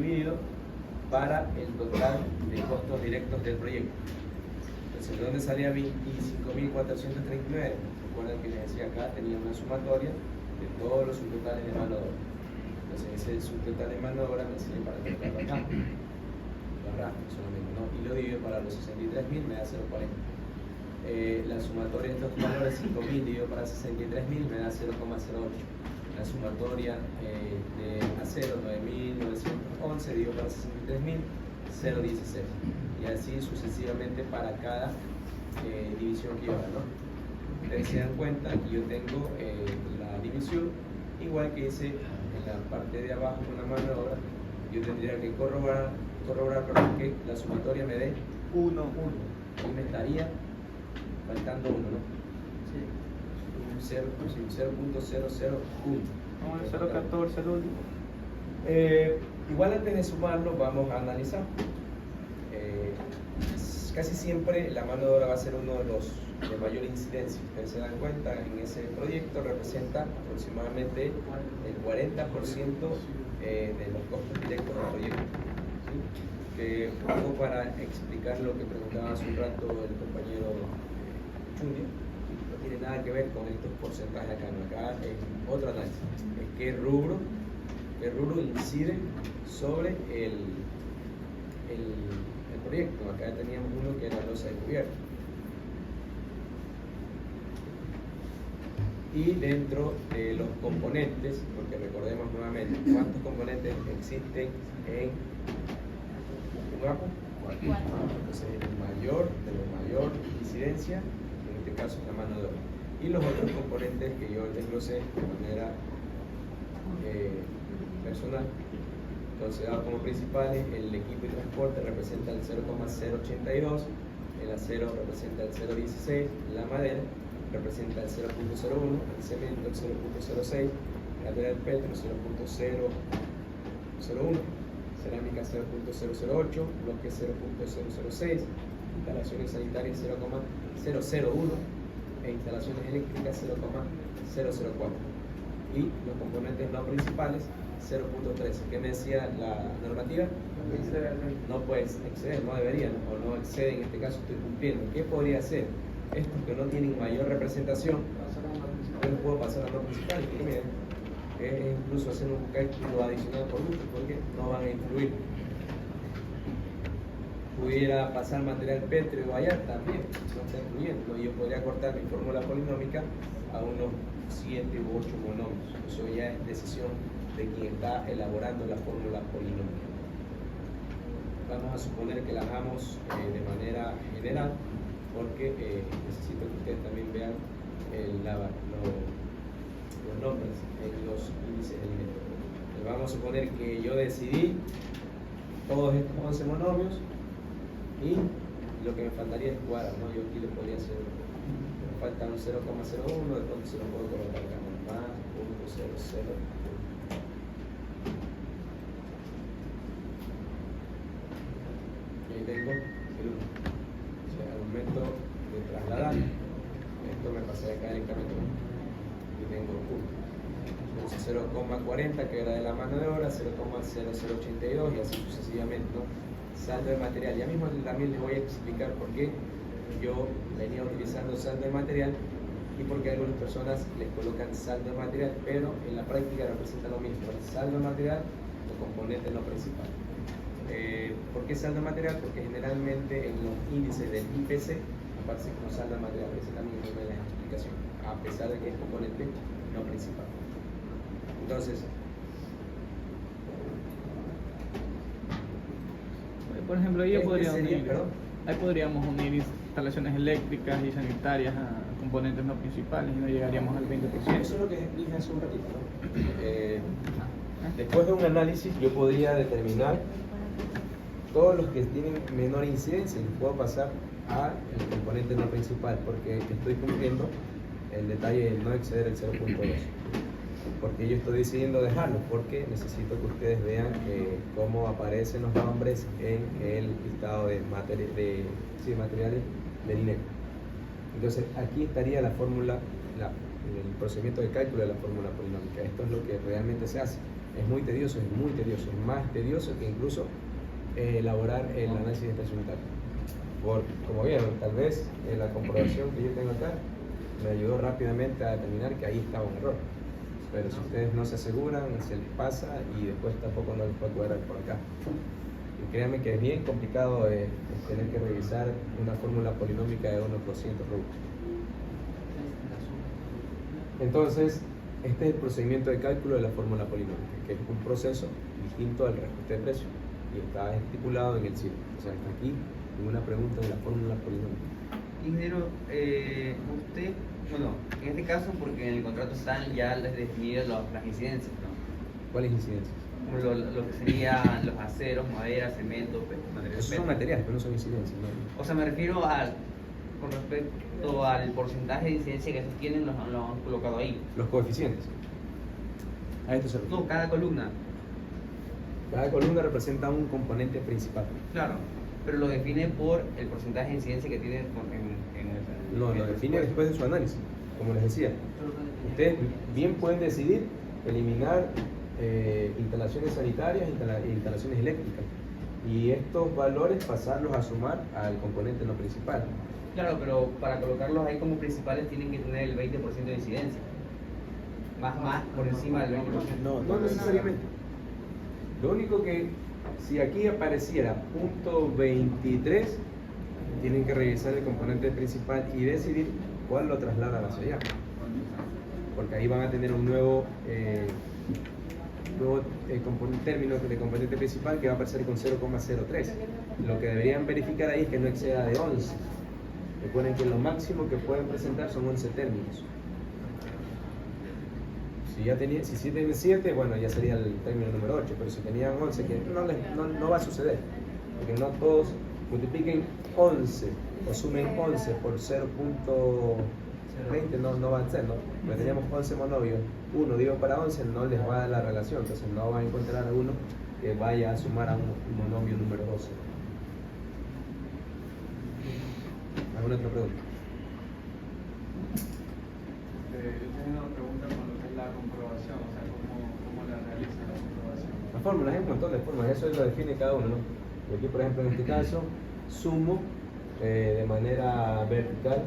dividido para el total de costos directos del proyecto. Entonces, ¿de dónde salía 25.439? Recuerden que les decía acá, tenía una sumatoria de todos los subtotales de mano de obra. Entonces, ese subtotal de mano de obra me sirve para colocarlo acá, lo arrastro solamente, ¿no? Y lo divido para los 63.000, me da 0,40. La sumatoria de estos valores, 5.000 dividido para 63.000, me da 0,08. La sumatoria de acero, 9.911 dividido para 63.000, 0,16. Y así sucesivamente para cada división que yo haga, ¿no? Ustedes se dan cuenta que yo tengo la división, igual que hice en la parte de abajo con la mano de obra. Yo tendría que corroborar que la sumatoria me dé 1. Y me estaría faltando 1, ¿no? Sí. 0.001. Como el 0.14 el último. Igual antes de sumarlo vamos a analizar. Casi siempre la mano de obra va a ser uno de los de mayor incidencia. Ustedes se dan cuenta, en ese proyecto representa aproximadamente el 40% de los costos directos del proyecto. ¿Sí? Que un poco para explicar lo que preguntaba hace un rato el compañero Junior, no tiene nada que ver con estos porcentajes acá, ¿no? Acá es otro análisis, es qué rubro incide sobre el proyecto. Acá teníamos uno que era losa de cubierta. Y dentro de los componentes, porque recordemos nuevamente, ¿cuántos componentes existen en un APO? 4. Entonces, el mayor de la mayor incidencia, en este caso es la mano de obra. Y los otros componentes que yo desglosé de manera personal, considerado como principales, el equipo y transporte representa el 0,082, el acero representa el 0,16, la madera representa el 0,01, el cemento el 0,06, el material petro 0,001, cerámica 0,008, bloque 0,006, instalaciones sanitarias 0,001 e instalaciones eléctricas 0,004. Y los componentes no principales 0.13. ¿Qué me decía la normativa? No puedes exceder, no deberían, o no excede, en este caso estoy cumpliendo. ¿Qué podría hacer? Estos que no tienen mayor representación, yo los puedo pasar a no principales, porque miren, es incluso hacer un cálculo adicional por gusto, porque no van a influir. Pudiera pasar material pétreo y vallar también, no está incluyendo. Yo podría cortar mi fórmula polinómica a unos 7 u 8 monomios. Eso ya es decisión de quien está elaborando la fórmula polinómica. Vamos a suponer que la hagamos de manera general, porque necesito que ustedes también vean los nombres en los índices de dinero. Vamos a suponer que yo decidí todos estos 11 monomios y lo que me faltaría es cuadrar, ¿no? Yo aquí le podría hacer, me falta un 0,01, de pronto se lo puedo colocar acá, más 0,00. Y ahí tengo el 1. O sea, al momento de trasladar, esto me pasé acá directamente y tengo el punto. Entonces 0,40 que era de la mano de obra, 0,0082 y así sucesivamente, ¿no? Saldo de material. Ya mismo también les voy a explicar por qué yo venía utilizando saldo de material y por qué algunas personas les colocan saldo de material, pero en la práctica representa lo mismo. El saldo de material o componente no principal. ¿Por qué saldo de material? Porque generalmente en los índices del IPC aparece como saldo de material. Ese también es una de las explicaciones, a pesar de que es componente no principal. Entonces, por ejemplo, ahí, perdón. ahí podríamos unir instalaciones eléctricas y sanitarias a componentes no principales y no llegaríamos al 20%. Eso es lo que dije hace un ratito, ¿no? Después de un análisis yo podría determinar todos los que tienen menor incidencia y puedo pasar al componente no principal porque estoy cumpliendo el detalle de no exceder el 0.2. Porque yo estoy decidiendo dejarlo, porque necesito que ustedes vean cómo aparecen los nombres en el listado de materiales del INEC. Entonces aquí estaría la fórmula, el procedimiento de cálculo de la fórmula polinómica. Esto es lo que realmente se hace. es muy tedioso, es más tedioso que incluso elaborar el análisis diferencial unitario. Como vieron, tal vez la comprobación que yo tengo acá me ayudó rápidamente a determinar que ahí estaba un error. Pero si ustedes no se aseguran, se les pasa y después tampoco no les puede cuadrar por acá. Y créanme que es bien complicado tener que revisar una fórmula polinómica de 1% root. Entonces, este es el procedimiento de cálculo de la fórmula polinómica, que es un proceso distinto al reajuste de precio y está estipulado en el CIR. O sea, está aquí en una pregunta de la fórmula polinómica. Ingeniero, usted, bueno, en este caso, porque en el contrato están ya definidas las incidencias, ¿no? ¿Cuáles incidencias? Como lo que serían los aceros, madera, cemento, materiales. Esos son materiales, pero no son incidencias, ¿no? O sea, me refiero con respecto al porcentaje de incidencia que esos tienen, lo han colocado ahí. Los coeficientes. A esto se refiere. No, cada columna. Cada columna representa un componente principal. Claro, pero lo define por el porcentaje de incidencia que tiene No, lo define después de su análisis, como les decía. Ustedes bien pueden decidir eliminar instalaciones sanitarias e instalaciones eléctricas y estos valores pasarlos a sumar al componente no principal. Claro, pero para colocarlos ahí como principales tienen que tener el 20% de incidencia. Más por encima del 20%. No necesariamente. Lo único que, si aquí apareciera .23, tienen que revisar el componente principal y decidir cuál lo trasladan hacia allá. Porque ahí van a tener un nuevo término de componente principal que va a aparecer con 0,03. Lo que deberían verificar ahí es que no exceda de 11. Recuerden que lo máximo que pueden presentar son 11 términos. Si tienen 7, bueno, ya sería el término número 8, pero si tenían 11, que no va a suceder, porque no todos multipliquen 11 o sumen 11 por 0.20, no va a ser, ¿no? Porque teníamos 11 monovios, 1 dividido para 11 no les va a dar la relación, entonces no van a encontrar a uno que vaya a sumar a un monovio número 12. ¿Alguna otra pregunta? Yo tengo una pregunta con lo que es la comprobación, o sea, cómo la realiza la comprobación. Las fórmulas, hay un montón de formas, eso lo define cada uno, ¿no? Y aquí, por ejemplo, en este caso, sumo de manera vertical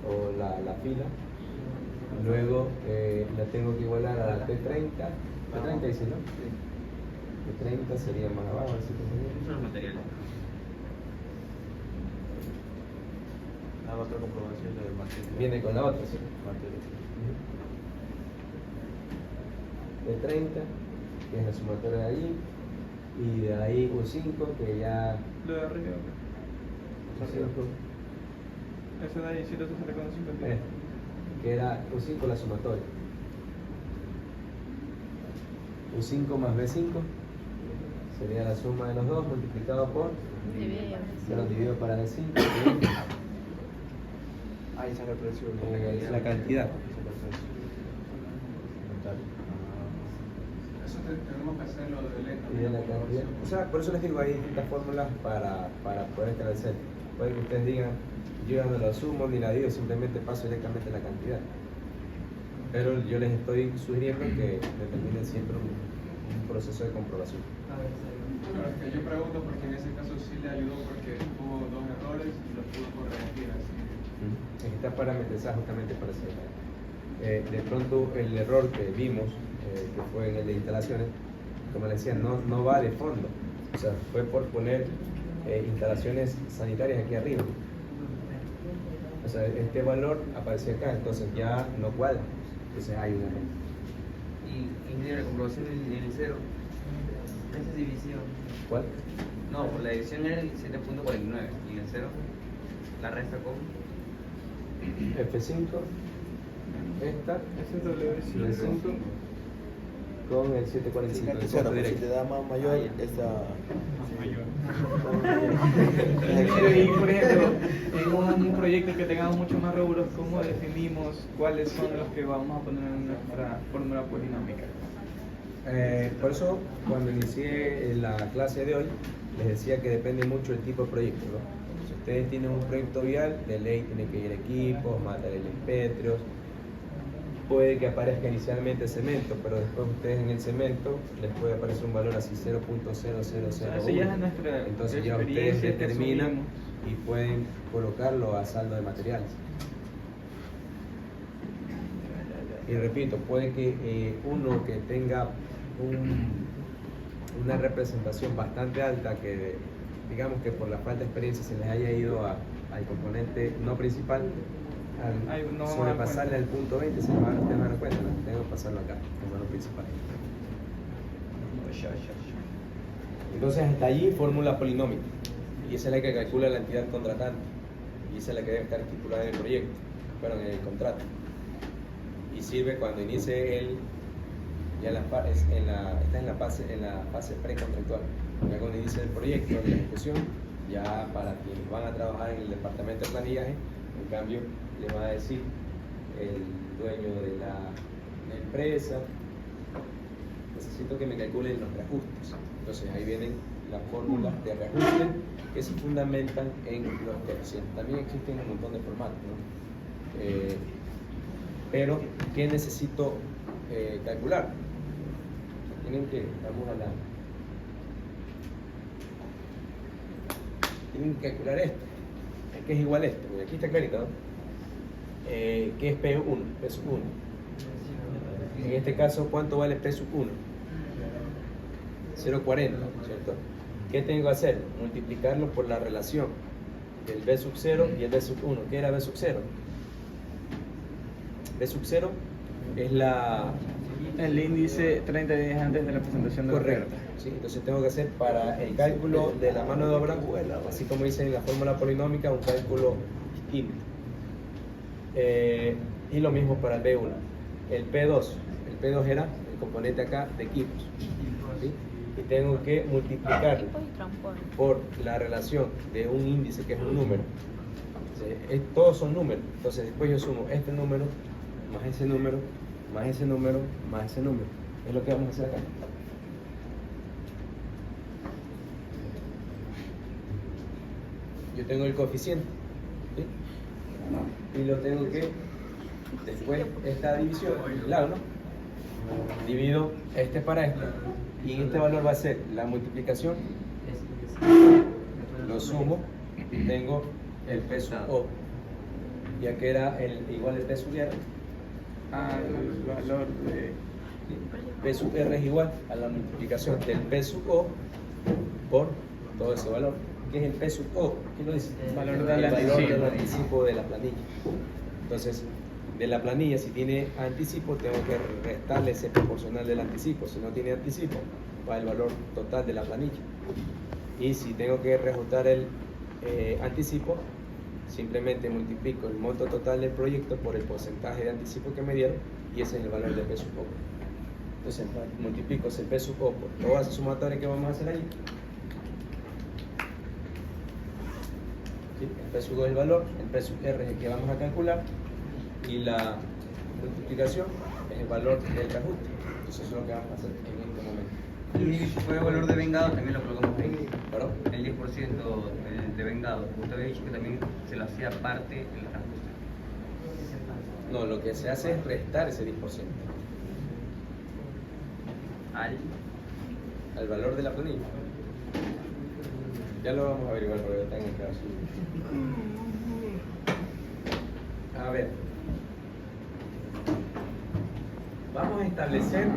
o la fila, luego la tengo que igualar a la T30, T30 dice, ¿no? T30 sería más abajo, así que Son los materiales. La otra comprobación del material. viene con la otra, ¿sí? Material. T30, que es la sumatoria de ahí, y de ahí U5, que ya... Lo de arriba. Eso de ahí sí lo se reconoce que era U5 la sumatoria. U5 más B5 sería la suma de los dos multiplicado por dividido para B5 Ahí sale el precio. la cantidad. Eso tenemos que hacerlo de Y de la cantidad. O sea, por eso les digo, hay distintas fórmulas para poder establecer. Puede que ustedes digan, yo ya no lo sumo ni la divido, simplemente paso directamente la cantidad. Pero yo les estoy sugiriendo que determinen siempre un proceso de comprobación. Claro, que yo pregunto porque en ese caso sí le ayudó porque tuvo 2 errores y los pudo corregir así. Está parametrizada justamente para hacer. De pronto el error que vimos, que fue en el de instalaciones, como les decía, no va de fondo. O sea, fue por poner instalaciones sanitarias aquí arriba. O sea, este valor aparecía acá, entonces ya no cuadra. Entonces hay un error. Y ingeniero, la comprobación en el cero. Esa es división. ¿Cuál? No, por la división era el 7.49 y en el cero la resta con F5, esta, Ese es W5. V5 con el 745 de Cero, punto si directo. te da más mayor, Ah, ya. esta. Y por ejemplo, en un proyecto que tengamos mucho más rubros, ¿cómo definimos cuáles son los que vamos a poner en nuestra fórmula polinómica? Por eso, cuando inicié la clase de hoy, les decía que depende mucho del tipo de proyecto, ¿no? Si ustedes tienen un proyecto vial, de ley tienen que ir equipos, materiales pétreos. puede que aparezca inicialmente cemento, pero después ustedes en el cemento les puede aparecer un valor así 0.0001. Eso ya es nuestra Entonces ya ustedes experiencia que determinan asumimos. y pueden colocarlo a saldo de materiales. Y repito, puede que uno que tenga una representación bastante alta, que digamos que por la falta de experiencia se les haya ido al componente no principal, al Ay, no, sobrepasarle al punto 20, se van a dar cuenta, ¿no? Tengo que pasarlo acá, como no principal. Entonces hasta allí fórmula polinómica, y esa es la que calcula la entidad contratante, y esa es la que debe estar estipulada en el proyecto, en el contrato. Y sirve cuando inicie ya está en la fase precontractual, ya cuando inicie el proyecto de la ejecución, ya para quienes van a trabajar en el departamento de planillaje, en cambio le va a decir el dueño de la empresa: necesito que me calculen los reajustes. Entonces ahí vienen las fórmulas de reajuste que se fundamentan en los coeficientes. También existen un montón de formatos, ¿no? Pero, ¿qué necesito calcular? Tienen que calcular esto, que es igual a esto, porque aquí está clarito, ¿no? Que es P1, P sub 1. En este caso, ¿cuánto vale P sub 1? 0,40, ¿cierto? ¿Qué tengo que hacer? Multiplicarlo por la relación del B sub 0 y el B sub 1. ¿Qué era B sub 0? B sub 0 es El índice 30 días antes de la presentación de la correcto. oferta. ¿Sí? Entonces tengo que hacer para el cálculo de la mano de obra, así como dice en la fórmula polinómica, un cálculo distinto. Y lo mismo para el B1. El P2 era el componente acá de equipos. ¿Sí? Y tengo que multiplicarlo por la relación de un índice que es un número. Todos son números. Entonces después yo sumo este número más ese número, más ese número, más ese número. Es lo que vamos a hacer acá. Yo tengo el coeficiente, ¿sí? Y lo tengo que, después esta división, claro, ¿no? Divido este para este, y en este valor va a ser la multiplicación, lo sumo, y tengo el P sub O, ya que era igual el P sub R. El valor de... P sub R es igual a la multiplicación del P sub O por todo ese valor. ¿Qué es el P sub O? ¿Qué lo dice? El valor El del valor anticipo. del anticipo de la planilla. Entonces, de la planilla, si tiene anticipo, tengo que restarle ese proporcional del anticipo. Si no tiene anticipo, va el valor total de la planilla. Y si tengo que reajustar el anticipo, simplemente multiplico el monto total del proyecto por el porcentaje de anticipo que me dieron, y ese es el valor de P sub O. Entonces multiplico ese P sub O por toda esa sumatoria que vamos a hacer ahí. ¿Sí? El P sub O es el valor, el P sub R es el que vamos a calcular, y la multiplicación es el valor del reajuste. Entonces eso es lo que vamos a hacer en este momento. Y si fuera valor de vengado, también lo colocamos ahí. ¿Perdón? El 10% de vengado. Usted había dicho que también se lo hacía parte del reajuste. No, lo que se hace es restar ese 10% al valor de la planilla. Ya lo vamos a averiguar porque está en el caso. A ver, vamos a establecer